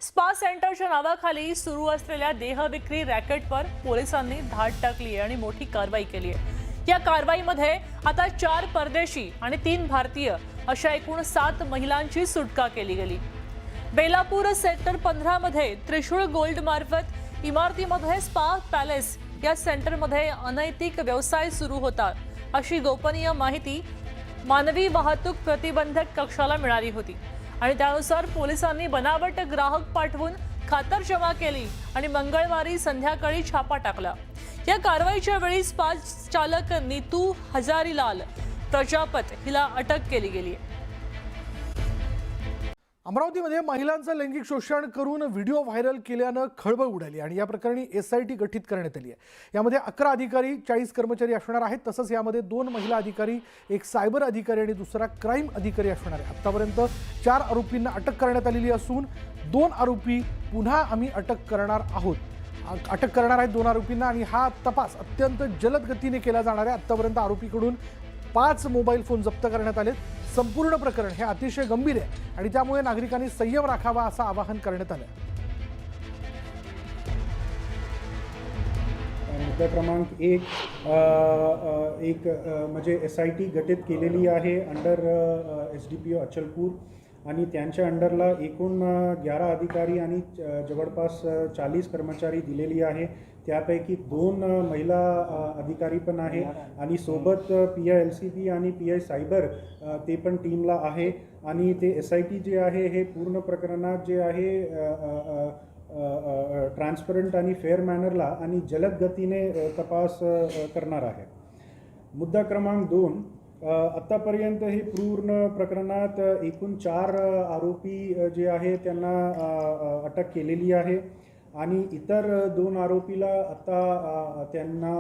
Spa सेंटरच्या नावाखाली सुरू असलेल्या देहविक्री रॅकेटवर पोलिसांनी धाड टाकली आणि मोठी कारवाई केली आहे। या कारवाईमध्ये आता 4 परदेशी आणि 3 भारतीय अशा एकूण 7 महिलांची सुटका केली गेली। बेलापूर सेक्टर 15 मध्ये त्रिशूळ गोल्ड मार्फत इमारतीमध्ये स्पा पॅलेस या सेंटरमध्ये अनैतिक व्यवसाय सुरू होता अशी गोपनीय माहिती मानवी वाहतूक प्रतिबंधक कक्षाला मिळाली होती आणि त्यानुसार पोलिसांनी बनावट ग्राहक पाठवून खातरजमा केली आणि मंगळवारी संध्याकाळी छापा टाकला। या कारवाईच्या वेळी स्पा चालक नीतू हजारीलाल प्रजापत हिला अटक केली गेली आहे। अमरावतीमध्ये महिलांचं लैंगिक शोषण करून व्हिडिओ व्हायरल केल्यानं खळबळ उडाली आणि या प्रकरणी SIT गठीत करण्यात आली आहे। यामध्ये 11 अधिकारी 40 कर्मचारी असणार आहेत। तसंच यामध्ये 2 महिला अधिकारी, एक सायबर अधिकारी आणि दुसरा क्राईम अधिकारी असणार आहे। आतापर्यंत 4 आरोपींना अटक करण्यात आलेली असून 2 आरोपी पुन्हा आम्ही अटक करणार आहेत 2 आरोपींना आणि हा तपास अत्यंत जलद गतीने केला जाणार आहे। आतापर्यंत आरोपीकडून 5 मोबाईल फोन जप्त करण्यात आले। संपूर्ण प्रकरण हे अतिशय गंभीर आहे आणि त्यामुळे नागरिकांनी संयम राखावा असं आवाहन करण्यात आलं। मुद्दा क्रमांक 1 म्हणजे SIT गठीत केलेली आहे अंडर SDPO अचलपूर आणि त्यांच्या अंडरला एकूण 11 अधिकारी आणि जवळपास 40 कर्मचारी दिलेली आहे। त्यापैकी 2 महिला अधिकारी पण आहे आणि सोबत PI LCP आणि PI सायबर ते पण टीमला आहे आणि ते SIT जे आहे हे पूर्ण प्रकरणात जे आहे ट्रान्सपरंट आणि फेअर मॅनरला आणि जलद गतीने तपास करणार आहे। मुद्दा क्रमांक 2 आतापर्यंत हे पूर्ण प्रकरणात एकूण 4 आरोपी जे आहे त्यांना अटक केलेली आहे आणि इतर 2 आरोपीला आता त्यांना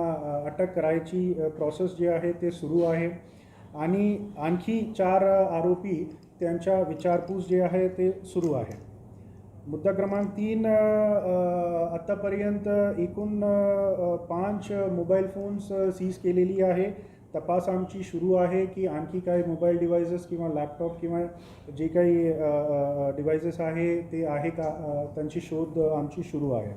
अटक करायची प्रोसेस जे आहे ते सुरू आहे आणि आणखी 4 आरोपी त्यांच्या विचारपूस जे आहे ते सुरू आहे। मुद्दा क्रमांक 3 आतापर्यंत एकूण 5 मोबाईल फोन्स सीज केलेली आहे। तपास आमची सुरू आहे की आणखी काही मोबाईल डिव्हाइसेस किंवा लॅपटॉप किंवा जे काही डिव्हाइसेस आहे ते आहे का त्यांची शोध आमची सुरू आहे।